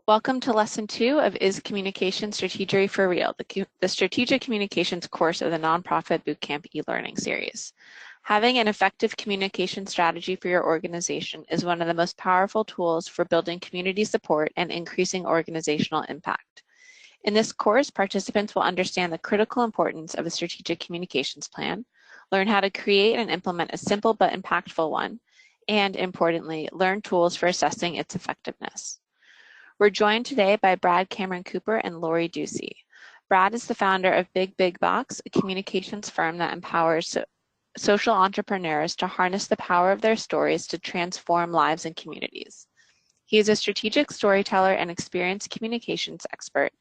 Welcome to Lesson 2 of Is Communication Strategery for Real, the Strategic Communications course of the Nonprofit Bootcamp e-learning series. Having an effective communication strategy for your organization is one of the most powerful tools for building community support and increasing organizational impact. In this course, participants will understand the critical importance of a strategic communications plan, learn how to create and implement a simple but impactful one, and importantly, learn tools for assessing its effectiveness. We're joined today by Brad Cameron Cooper and Lori Ducey. Brad is the founder of Big Box, a communications firm that empowers social entrepreneurs to harness the power of their stories to transform lives and communities. He is a strategic storyteller and experienced communications expert,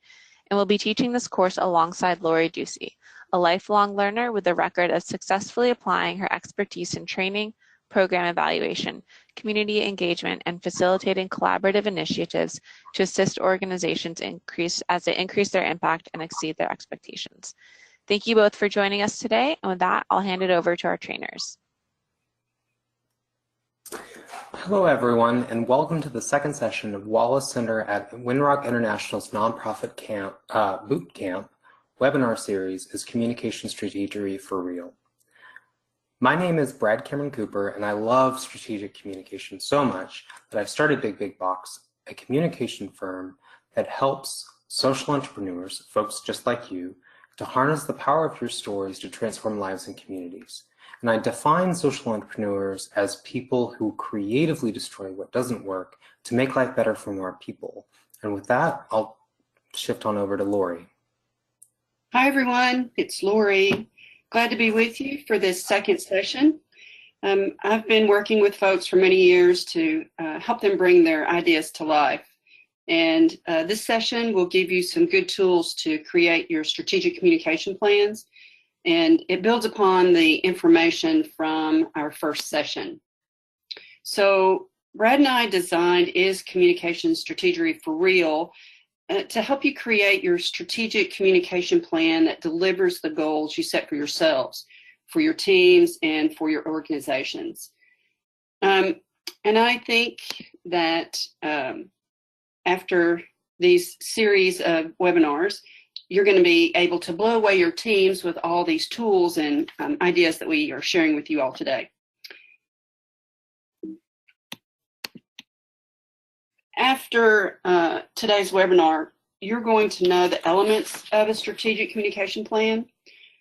and will be teaching this course alongside Lori Ducey, a lifelong learner with a record of successfully applying her expertise in training, program evaluation, community engagement, and facilitating collaborative initiatives to assist organizations as they increase their impact and exceed their expectations. Thank you both for joining us today, and with that, I'll hand it over to our trainers. Hello everyone, and welcome to the second session of Wallace Center at Winrock International's Nonprofit Bootcamp webinar series, Is Communication Strategery for Real? My name is Brad Cameron Cooper, and I love strategic communication so much that I've started Big Box, a communication firm that helps social entrepreneurs, folks just like you, to harness the power of your stories to transform lives and communities. And I define social entrepreneurs as people who creatively destroy what doesn't work to make life better for more people. And with that, I'll shift on over to Lori. Hi everyone, it's Lori. Glad to be with you for this second session. I've been working with folks for many years to help them bring their ideas to life. And this session will give you some good tools to create your strategic communication plans. And it builds upon the information from our first session. So Brad and I designed Is Communication Strategery for Real to help you create your strategic communication plan that delivers the goals you set for yourselves, for your teams, and for your organizations. And I think that after these series of webinars, you're going to be able to blow away your teams with all these tools and ideas that we are sharing with you all today. After today's webinar, you're going to know the elements of a strategic communication plan,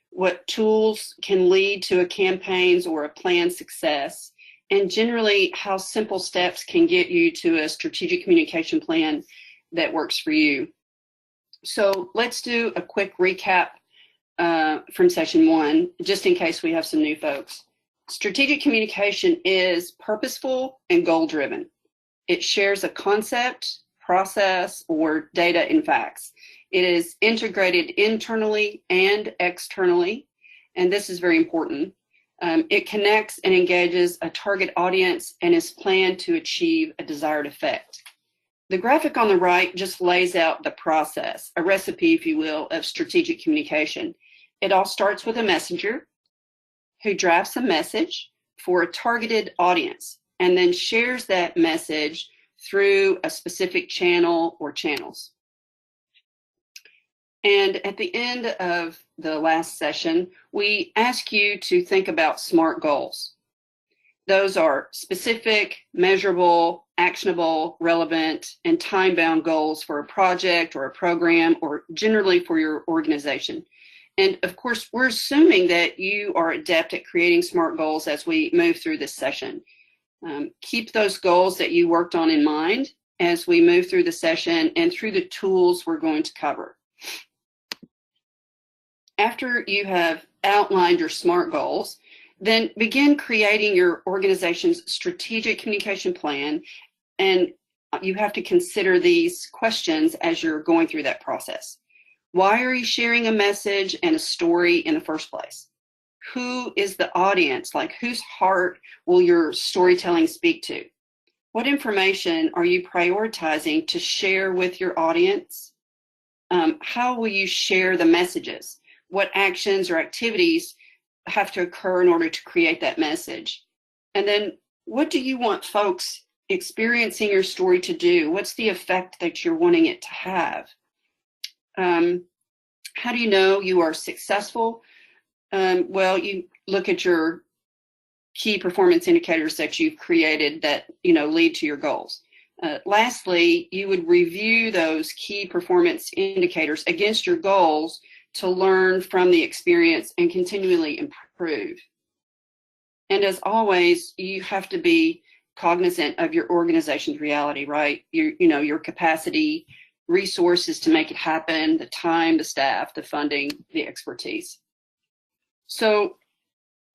what tools can lead to a campaign's or a plan's success, and generally how simple steps can get you to a strategic communication plan that works for you. So let's do a quick recap from session 1, just in case we have some new folks. Strategic communication is purposeful and goal-driven. It shares a concept, process, or data and facts. It is integrated internally and externally, and this is very important. It connects and engages a target audience and is planned to achieve a desired effect. The graphic on the right just lays out the process, a recipe, if you will, of strategic communication. It all starts with a messenger who drafts a message for a targeted audience and then shares that message through a specific channel or channels. And at the end of the last session, we ask you to think about SMART goals. Those are specific, measurable, actionable, relevant, and time-bound goals for a project or a program, or generally for your organization. And of course, we're assuming that you are adept at creating SMART goals as we move through this session. Keep those goals that you worked on in mind as we move through the session and through the tools we're going to cover. After you have outlined your SMART goals, then begin creating your organization's strategic communication plan, and you have to consider these questions as you're going through that process. Why are you sharing a message and a story in the first place? Who is the audience? Like, whose heart will your storytelling speak to? What information are you prioritizing to share with your audience? How will you share the messages? What actions or activities have to occur in order to create that message? And then what do you want folks experiencing your story to do? What's the effect that you're wanting it to have? How do you know you are successful? Well, you look at your key performance indicators that you've created that lead to your goals. Lastly, you would review those key performance indicators against your goals to learn from the experience and continually improve. And as always, you have to be cognizant of your organization's reality, right? Your capacity, resources to make it happen, the time, the staff, the funding, the expertise. So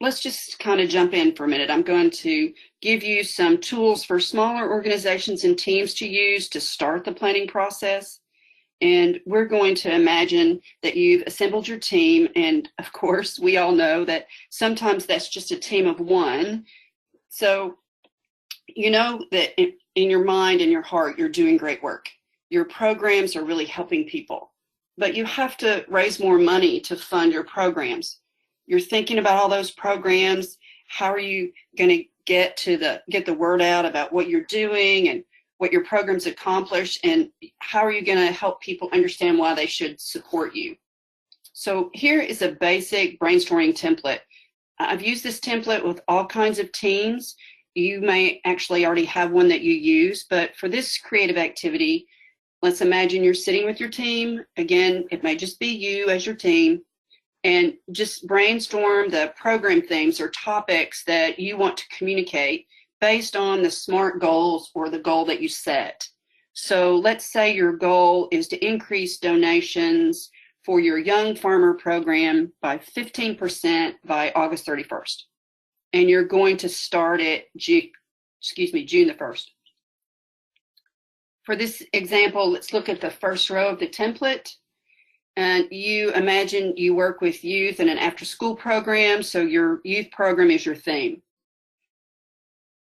let's just kind of jump in for a minute. I'm going to give you some tools for smaller organizations and teams to use to start the planning process. And we're going to imagine that you've assembled your team. And of course, we all know that sometimes that's just a team of one. So you know that in your mind and your heart, you're doing great work. Your programs are really helping people. But you have to raise more money to fund your programs. You're thinking about all those programs. How are you going to get the word out about what you're doing and what your programs accomplish, and how are you going to help people understand why they should support you? So here is a basic brainstorming template. I've used this template with all kinds of teams. You may actually already have one that you use, but for this creative activity, let's imagine you're sitting with your team. Again, it may just be you as your team, and just brainstorm the program themes or topics that you want to communicate based on the SMART goals or the goal that you set. So let's say your goal is to increase donations for your Young Farmer program by 15% by August 31st. And you're going to start it June the 1st. For this example, let's look at the first row of the template. And you imagine you work with youth in an after-school program, so your youth program is your theme.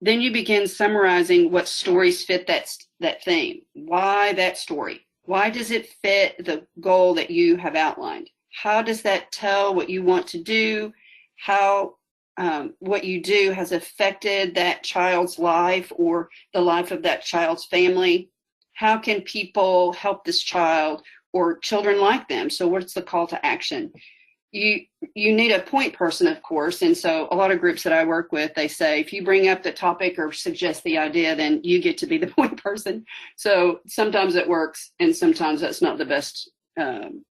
Then you begin summarizing what stories fit that theme. Why that story? Why does it fit the goal that you have outlined? How does that tell what you want to do? How what you do has affected that child's life or the life of that child's family? How can people help this child or children like them? So what's the call to action? You need a point person, of course, and so a lot of groups that I work with, they say, if you bring up the topic or suggest the idea, then you get to be the point person. So sometimes it works, and sometimes that's not the best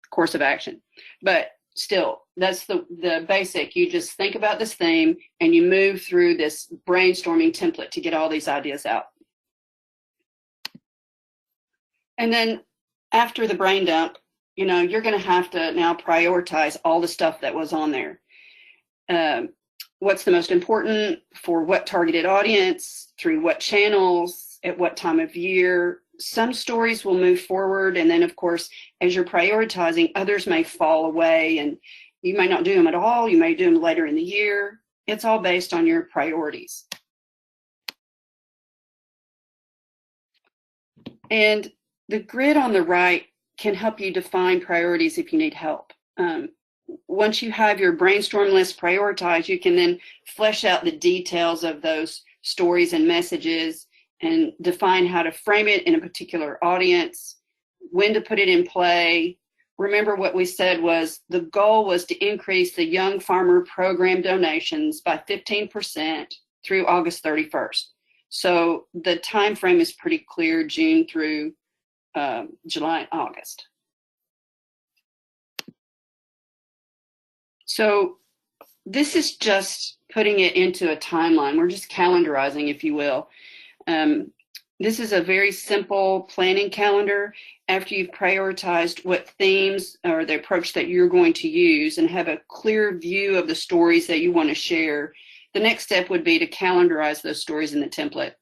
course of action. But still, that's the basic. You just think about this theme, and you move through this brainstorming template to get all these ideas out. And then after the brain dump, you're going to have to now prioritize all the stuff that was on there. What's the most important for what targeted audience, through what channels, at what time of year. Some stories will move forward, and then, of course, as you're prioritizing, others may fall away, and you may not do them at all. You may do them later in the year. It's all based on your priorities. And the grid on the right can help you define priorities if you need help. Once you have your brainstorm list prioritized, you can then flesh out the details of those stories and messages and define how to frame it in a particular audience, when to put it in play. Remember what we said was the goal was to increase the Young Farmer program donations by 15% through August 31st. So the time frame is pretty clear, June through July and August. So this is just putting it into a timeline. We're just calendarizing, if you will. This is a very simple planning calendar. After you've prioritized what themes or the approach that you're going to use and have a clear view of the stories that you want to share, the next step would be to calendarize those stories in the template.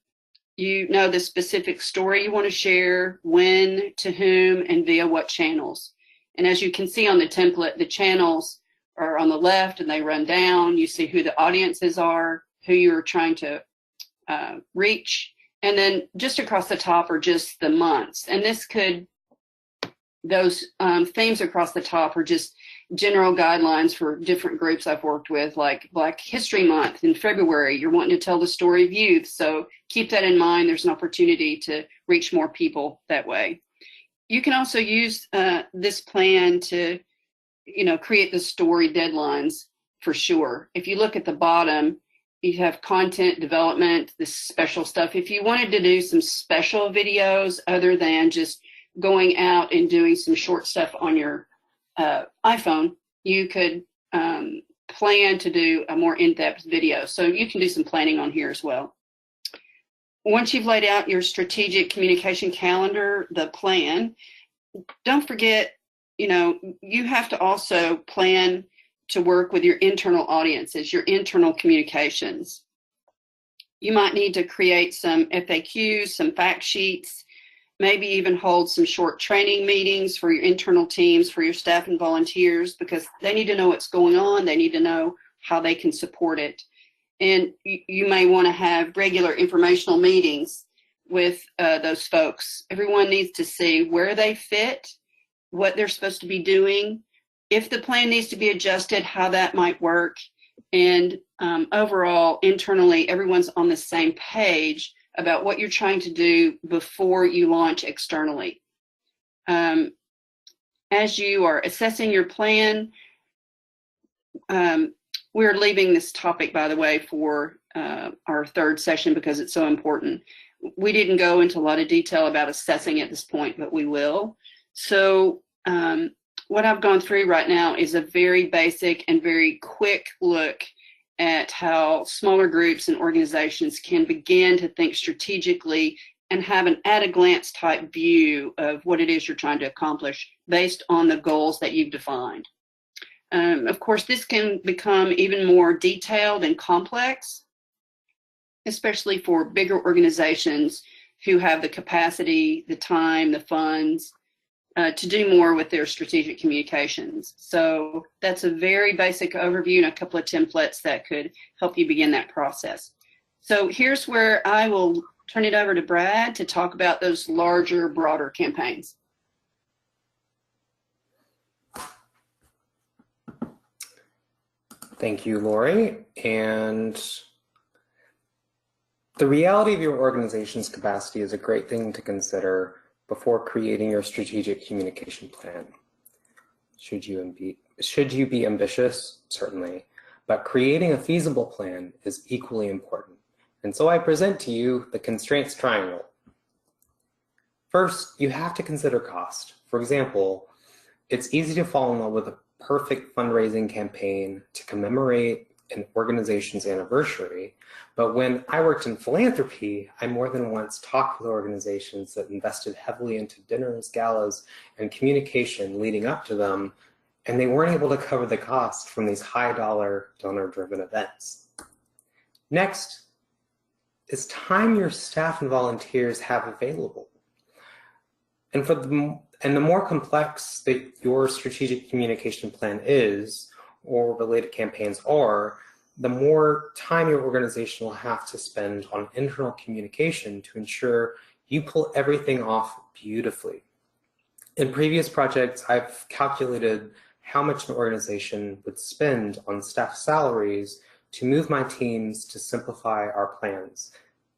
You know the specific story you want to share, when, to whom, and via what channels. And as you can see on the template, the channels are on the left and they run down. You see who the audiences are, who you're trying to reach. And then just across the top are just the months. And this could, those themes across the top are just general guidelines for different groups I've worked with, like Black History Month in February. You're wanting to tell the story of youth, so keep that in mind. There's an opportunity to reach more people that way. You can also use this plan to, create the story deadlines for sure. If you look at the bottom, you have content development, this special stuff. If you wanted to do some special videos other than just going out and doing some short stuff on your iPhone, you could plan to do a more in-depth video. So you can do some planning on here as well. Once you've laid out your strategic communication calendar, the plan, don't forget, you have to also plan to work with your internal audiences, your internal communications. You might need to create some FAQs, some fact sheets, maybe even hold some short training meetings for your internal teams, for your staff and volunteers, because they need to know what's going on. They need to know how they can support it. And you may want to have regular informational meetings with those folks. Everyone needs to see where they fit, what they're supposed to be doing, if the plan needs to be adjusted, how that might work. And overall, internally, everyone's on the same page about what you're trying to do before you launch externally. As you are assessing your plan, we're leaving this topic, by the way, for our third session because it's so important. We didn't go into a lot of detail about assessing at this point, but we will. So what I've gone through right now is a very basic and very quick look at how smaller groups and organizations can begin to think strategically and have an at-a-glance type view of what it is you're trying to accomplish based on the goals that you've defined. Of course, this can become even more detailed and complex, especially for bigger organizations who have the capacity, the time, the funds to do more with their strategic communications. So that's a very basic overview and a couple of templates that could help you begin that process. So here's where I will turn it over to Brad to talk about those larger, broader campaigns. Thank you, Lori. And the reality of your organization's capacity is a great thing to consider before creating your strategic communication plan. Should you be ambitious? Certainly, but creating a feasible plan is equally important. And so I present to you the constraints triangle. First, you have to consider cost. For example, it's easy to fall in love with a perfect fundraising campaign to commemorate an organization's anniversary, but when I worked in philanthropy, I more than once talked with organizations that invested heavily into dinners, galas, and communication leading up to them, and they weren't able to cover the cost from these high-dollar, donor-driven events. Next is time your staff and volunteers have available. And the more complex that your strategic communication plan is, or related campaigns are, the more time your organization will have to spend on internal communication to ensure you pull everything off beautifully. In previous projects, I've calculated how much an organization would spend on staff salaries to move my teams to simplify our plans.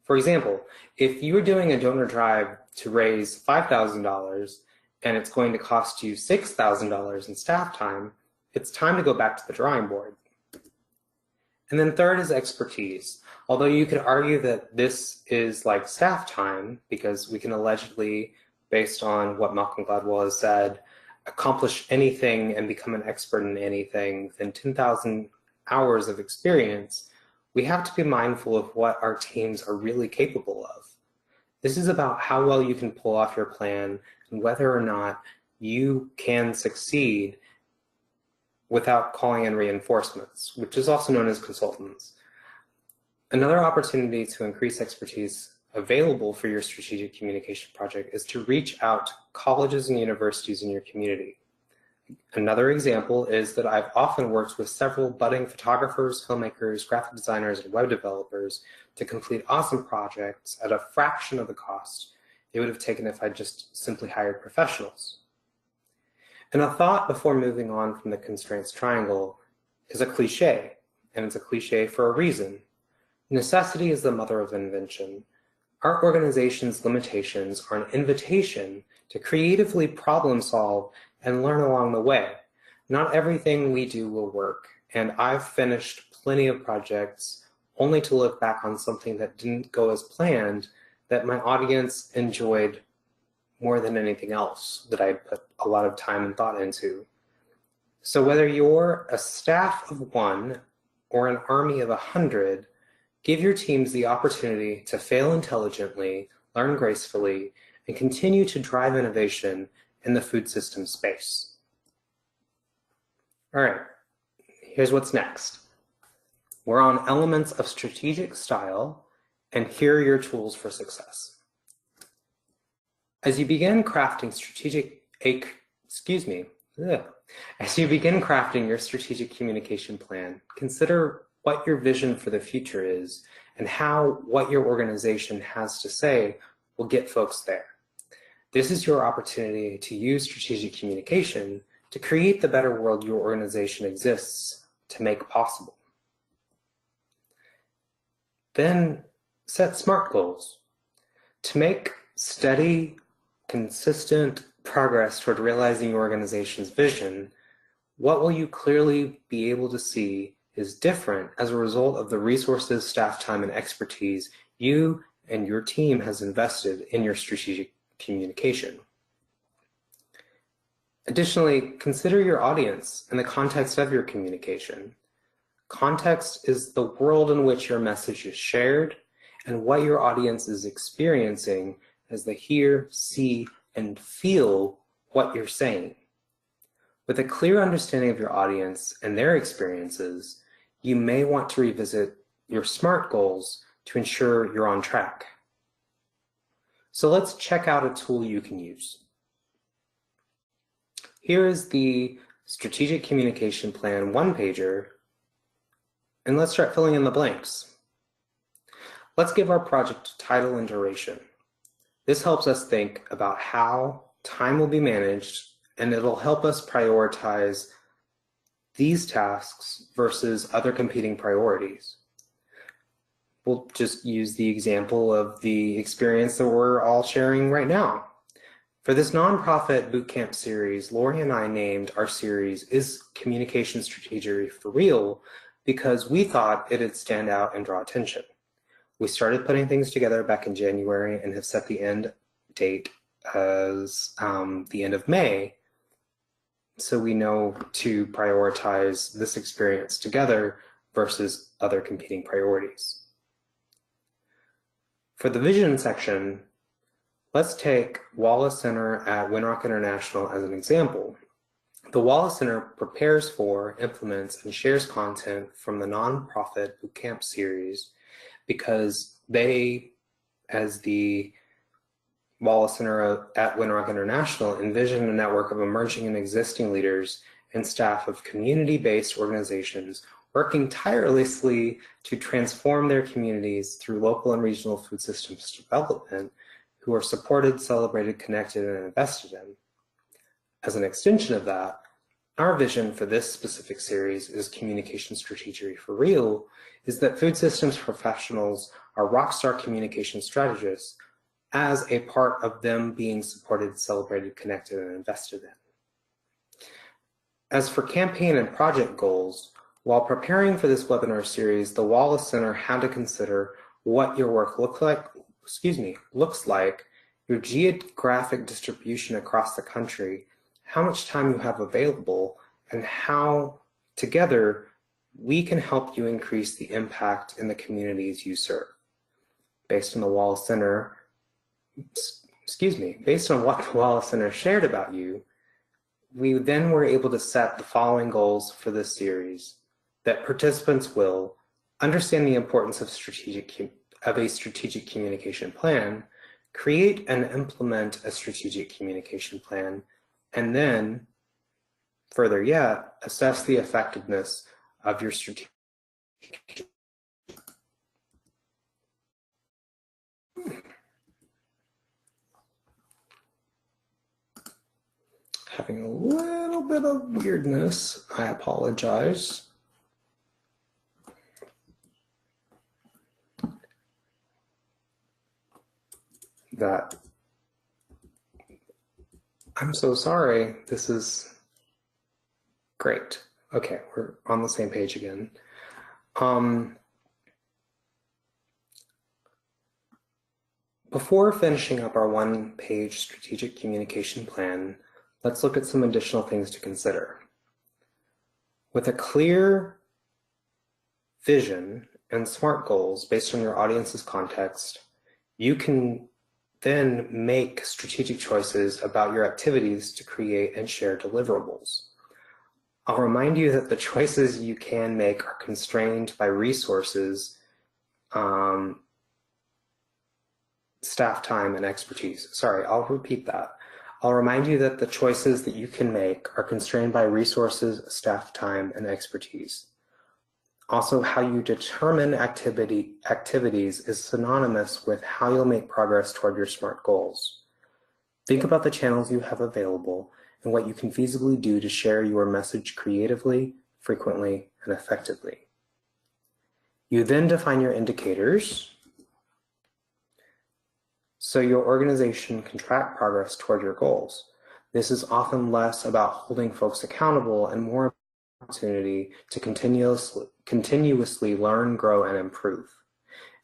For example, if you were doing a donor drive to raise $5,000 and it's going to cost you $6,000 in staff time, it's time to go back to the drawing board. And then third is expertise. Although you could argue that this is like staff time, because we can allegedly, based on what Malcolm Gladwell has said, accomplish anything and become an expert in anything within 10,000 hours of experience, we have to be mindful of what our teams are really capable of. This is about how well you can pull off your plan and whether or not you can succeed without calling in reinforcements, which is also known as consultants. Another opportunity to increase expertise available for your strategic communication project is to reach out to colleges and universities in your community. Another example is that I've often worked with several budding photographers, filmmakers, graphic designers, and web developers to complete awesome projects at a fraction of the cost it would have taken if I just simply hired professionals. And a thought before moving on from the constraints triangle is a cliche, and it's a cliche for a reason. Necessity is the mother of invention. Our organization's limitations are an invitation to creatively problem solve and learn along the way. Not everything we do will work, and I've finished plenty of projects only to look back on something that didn't go as planned that my audience enjoyed more than anything else that I put a lot of time and thought into. So whether you're a staff of 1 or an army of 100, give your teams the opportunity to fail intelligently, learn gracefully, and continue to drive innovation in the food system space. All right, here's what's next. We're on elements of strategic style, and here are your tools for success. As you begin crafting your strategic communication plan, consider what your vision for the future is and how what your organization has to say will get folks there. This is your opportunity to use strategic communication to create the better world your organization exists to make possible. Then set SMART goals. To make steady, consistent progress toward realizing your organization's vision, what will you clearly be able to see is different as a result of the resources, staff time, and expertise you and your team has invested in your strategic communication. Additionally, consider your audience and the context of your communication. Context is the world in which your message is shared and what your audience is experiencing as they hear, see, and feel what you're saying. With a clear understanding of your audience and their experiences, you may want to revisit your SMART goals to ensure you're on track. So let's check out a tool you can use. Here is the Strategic Communication Plan one-pager, and let's start filling in the blanks. Let's give our project a title and duration. This helps us think about how time will be managed, and it'll help us prioritize these tasks versus other competing priorities. We'll just use the example of the experience that we're all sharing right now. For this nonprofit bootcamp series, Lori and I named our series "Is Communication Strategery for Real?" because we thought it'd stand out and draw attention. We started putting things together back in January and have set the end date as the end of May, so we know to prioritize this experience together versus other competing priorities. For the vision section, let's take Wallace Center at Winrock International as an example. The Wallace Center prepares for, implements, and shares content from the nonprofit bootcamp series because they, as the Wallace Center at Winrock International, envision a network of emerging and existing leaders and staff of community-based organizations working tirelessly to transform their communities through local and regional food systems development, who are supported, celebrated, connected, and invested in. As an extension of that, our vision for this specific series is Communication Strategery for Real, is that food systems professionals are rockstar communication strategists as a part of them being supported, celebrated, connected, and invested in. As for campaign and project goals, while preparing for this webinar series, the Wallace Center had to consider what your work looks like, your geographic distribution across the country, how much time you have available, and how together we can help you increase the impact in the communities you serve. Based on what the Wallace Center shared about you, we then were able to set the following goals for this series: that participants will understand the importance of a strategic communication plan, create and implement a strategic communication plan, and then, further yet, assess the effectiveness of your strategic. having a little bit of weirdness. I apologize. I'm so sorry. This is great. Okay, we're on the same page again. Before finishing up our one-page strategic communication plan, let's look at some additional things to consider. With a clear vision and SMART goals based on your audience's context, you can then make strategic choices about your activities to create and share deliverables. I'll remind you that the choices you can make are constrained by resources, staff time, and expertise. Sorry, I'll repeat that. I'll remind you that the choices that you can make are constrained by resources, staff time, and expertise. Also, how you determine activities is synonymous with how you'll make progress toward your SMART goals. Think about the channels you have available and what you can feasibly do to share your message creatively, frequently, and effectively. You then define your indicators so your organization can track progress toward your goals. This is often less about holding folks accountable and more opportunity to continuously learn, grow, and improve.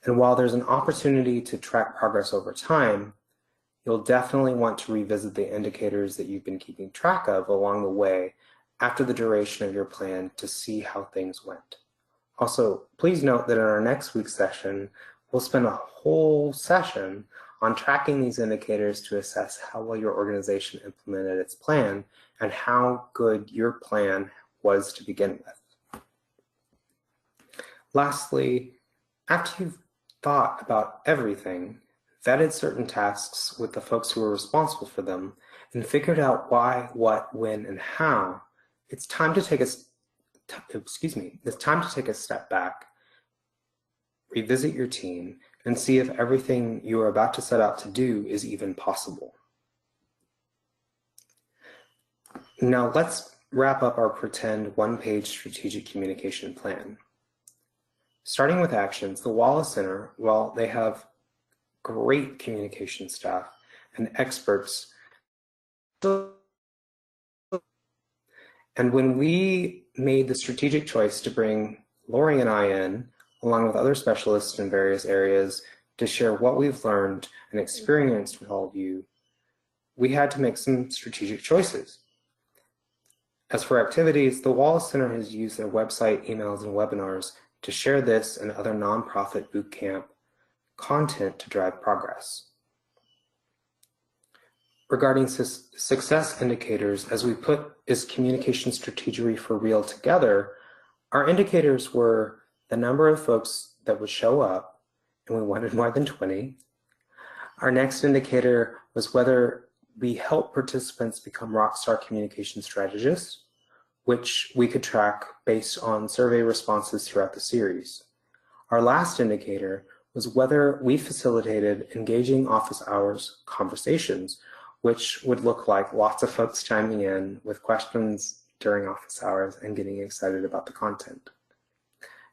And while there's an opportunity to track progress over time, you'll definitely want to revisit the indicators that you've been keeping track of along the way after the duration of your plan to see how things went. Also, please note that in our next week's session, we'll spend a whole session on tracking these indicators to assess how well your organization implemented its plan and how good your plan was to begin with. Lastly, after you've thought about everything, vetted certain tasks with the folks who are responsible for them, and figured out why, what, when, and how, it's time to take a step back, revisit your team, and see if everything you are about to set out to do is even possible. Now let's wrap up our pretend one-page strategic communication plan. Starting with actions, the Wallace Center, while they have great communication staff and experts, and when we made the strategic choice to bring Lori and I in, along with other specialists in various areas, to share what we've learned and experienced with all of you, we had to make some strategic choices. As for activities, the Wallace Center has used their website, emails, and webinars to share this and other nonprofit bootcamp content to drive progress. Regarding success indicators, as we put Is Communication Strategery for Real together, our indicators were the number of folks that would show up, and we wanted more than 20. Our next indicator was whether we help participants become rockstar communication strategists, which we could track based on survey responses throughout the series. Our last indicator was whether we facilitated engaging office hours conversations, which would look like lots of folks chiming in with questions during office hours and getting excited about the content.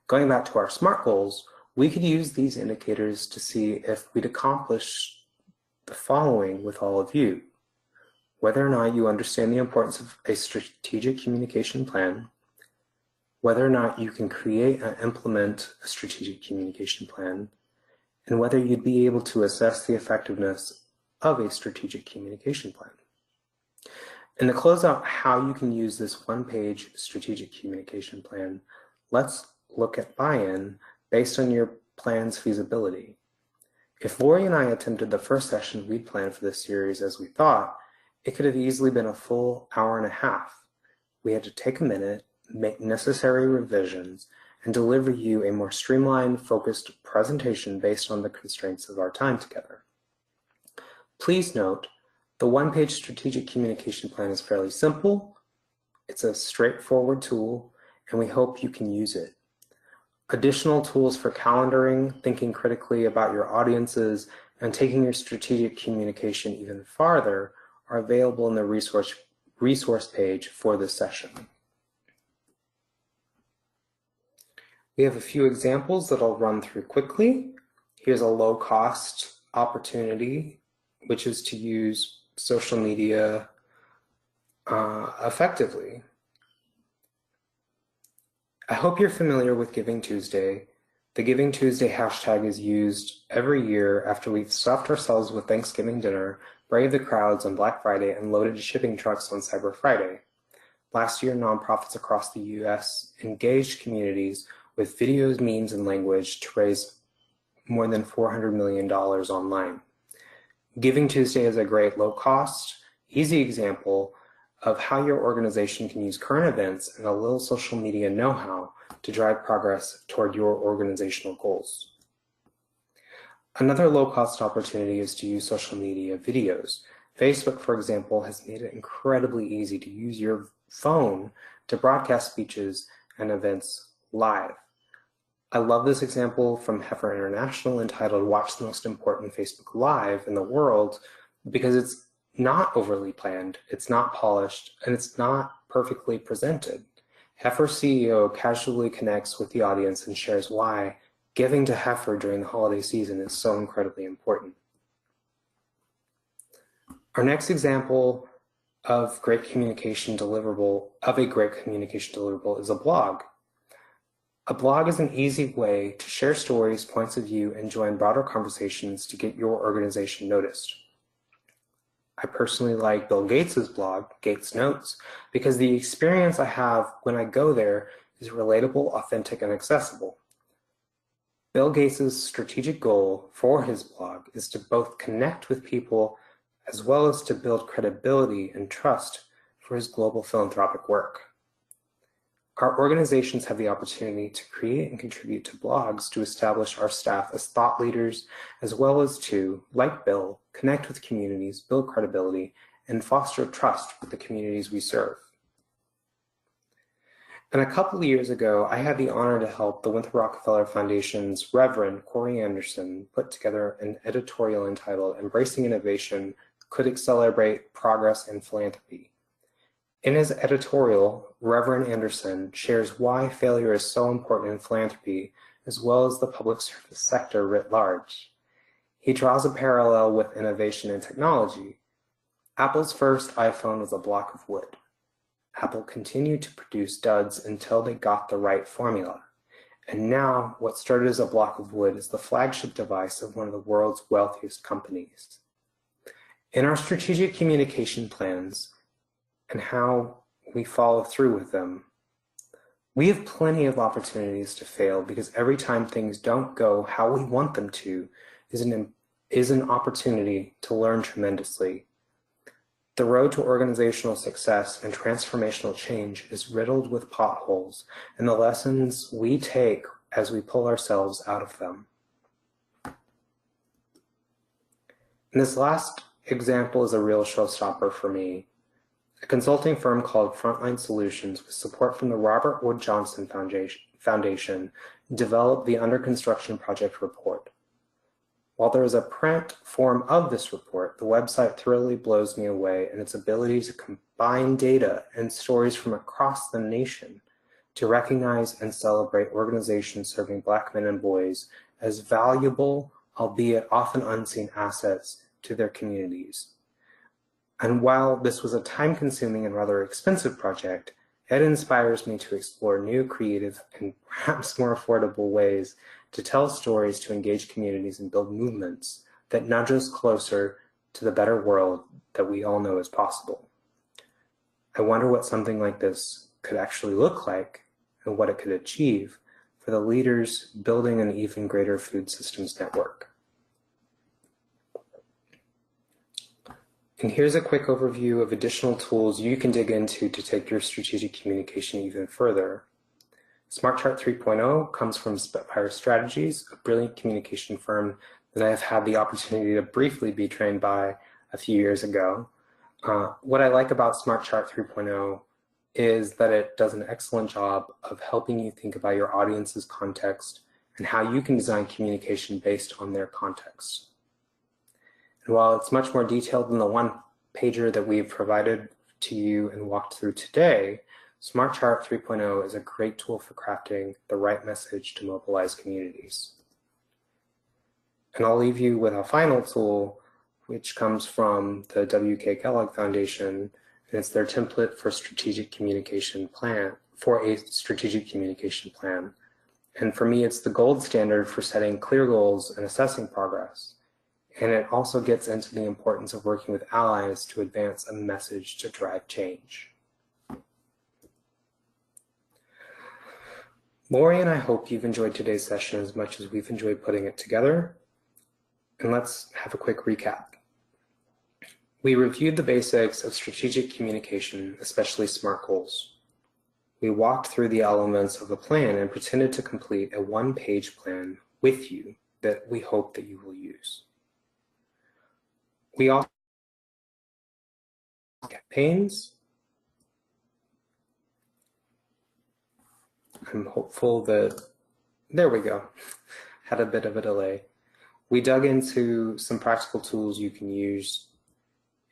Going back to our SMART goals, we could use these indicators to see if we'd accomplish the following with all of you: whether or not you understand the importance of a strategic communication plan, whether or not you can create and implement a strategic communication plan, and whether you'd be able to assess the effectiveness of a strategic communication plan. And to close out how you can use this one-page strategic communication plan, let's look at buy-in based on your plan's feasibility. If Lori and I attempted the first session we'd planned for this series as we thought, it could have easily been a full hour and a half. We had to take a minute, make necessary revisions, and deliver you a more streamlined, focused presentation based on the constraints of our time together. Please note, the one-page strategic communication plan is fairly simple. It's a straightforward tool, and we hope you can use it. Additional tools for calendaring, thinking critically about your audiences, and taking your strategic communication even farther are available in the resource resource page for this session. We have a few examples that I'll run through quickly. Here's a low-cost opportunity, which is to use social media effectively. I hope you're familiar with Giving Tuesday. The Giving Tuesday hashtag is used every year after we've stuffed ourselves with Thanksgiving dinner, braved the crowds on Black Friday, and loaded shipping trucks on Cyber Friday. Last year, nonprofits across the U.S. engaged communities with videos, memes, and language to raise more than $400 million online. Giving Tuesday is a great low-cost, easy example of how your organization can use current events and a little social media know-how to drive progress toward your organizational goals. Another low-cost opportunity is to use social media videos. Facebook, for example, has made it incredibly easy to use your phone to broadcast speeches and events live. I love this example from Heifer International entitled "Watch the Most Important Facebook Live in the World" because it's not overly planned, it's not polished, and it's not perfectly presented. Heifer CEO casually connects with the audience and shares why giving to Heifer during the holiday season is so incredibly important. Our next example of a great communication deliverable is a blog. A blog is an easy way to share stories, points of view, and join broader conversations to get your organization noticed. I personally like Bill Gates's blog, Gates Notes, because the experience I have when I go there is relatable, authentic, and accessible. Bill Gates's strategic goal for his blog is to both connect with people as well as to build credibility and trust for his global philanthropic work. Our organizations have the opportunity to create and contribute to blogs to establish our staff as thought leaders, as well as to, like Bill, connect with communities, build credibility, and foster trust with the communities we serve. And a couple of years ago, I had the honor to help the Winthrop Rockefeller Foundation's Reverend Corey Anderson put together an editorial entitled "Embracing Innovation Could Accelerate Progress in Philanthropy." In his editorial, Reverend Anderson shares why failure is so important in philanthropy, as well as the public service sector writ large. He draws a parallel with innovation and technology. Apple's first iPhone was a block of wood. Apple continued to produce duds until they got the right formula. And now, what started as a block of wood is the flagship device of one of the world's wealthiest companies. In our strategic communication plans, and how we follow through with them, we have plenty of opportunities to fail because every time things don't go how we want them to is an opportunity to learn tremendously. The road to organizational success and transformational change is riddled with potholes and the lessons we take as we pull ourselves out of them. And this last example is a real showstopper for me. A consulting firm called Frontline Solutions, with support from the Robert Wood Johnson Foundation, developed the Under Construction Project Report. While there is a print form of this report, the website thoroughly blows me away in its ability to combine data and stories from across the nation to recognize and celebrate organizations serving Black men and boys as valuable, albeit often unseen, assets to their communities. And while this was a time-consuming and rather expensive project, it inspires me to explore new, creative, and perhaps more affordable ways to tell stories to engage communities and build movements that nudge us closer to the better world that we all know is possible. I wonder what something like this could actually look like and what it could achieve for the leaders building an even greater food systems network. And here's a quick overview of additional tools you can dig into to take your strategic communication even further. SmartChart 3.0 comes from Spitfire Strategies, a brilliant communication firm that I have had the opportunity to briefly be trained by a few years ago. What I like about SmartChart 3.0 is that it does an excellent job of helping you think about your audience's context and how you can design communication based on their context. And while it's much more detailed than the one-pager that we've provided to you and walked through today, Smart Chart 3.0 is a great tool for crafting the right message to mobilize communities. And I'll leave you with a final tool, which comes from the W.K. Kellogg Foundation, and it's their template for strategic communication plan, for a strategic communication plan. And for me, it's the gold standard for setting clear goals and assessing progress. And it also gets into the importance of working with allies to advance a message to drive change. Lori and I hope you've enjoyed today's session as much as we've enjoyed putting it together. And let's have a quick recap. We reviewed the basics of strategic communication, especially SMART goals. We walked through the elements of the plan and pretended to complete a one-page plan with you that we hope that you will use. We also campaigns. I'm hopeful that, there we go, had a bit of a delay. We dug into some practical tools you can use,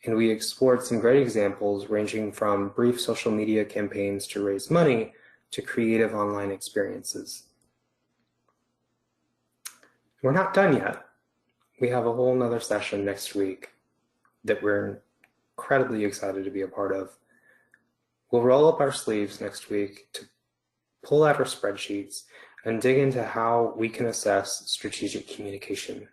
and we explored some great examples ranging from brief social media campaigns to raise money to creative online experiences. We're not done yet. We have a whole nother session next week that we're incredibly excited to be a part of. We'll roll up our sleeves next week to pull out our spreadsheets and dig into how we can assess strategic communication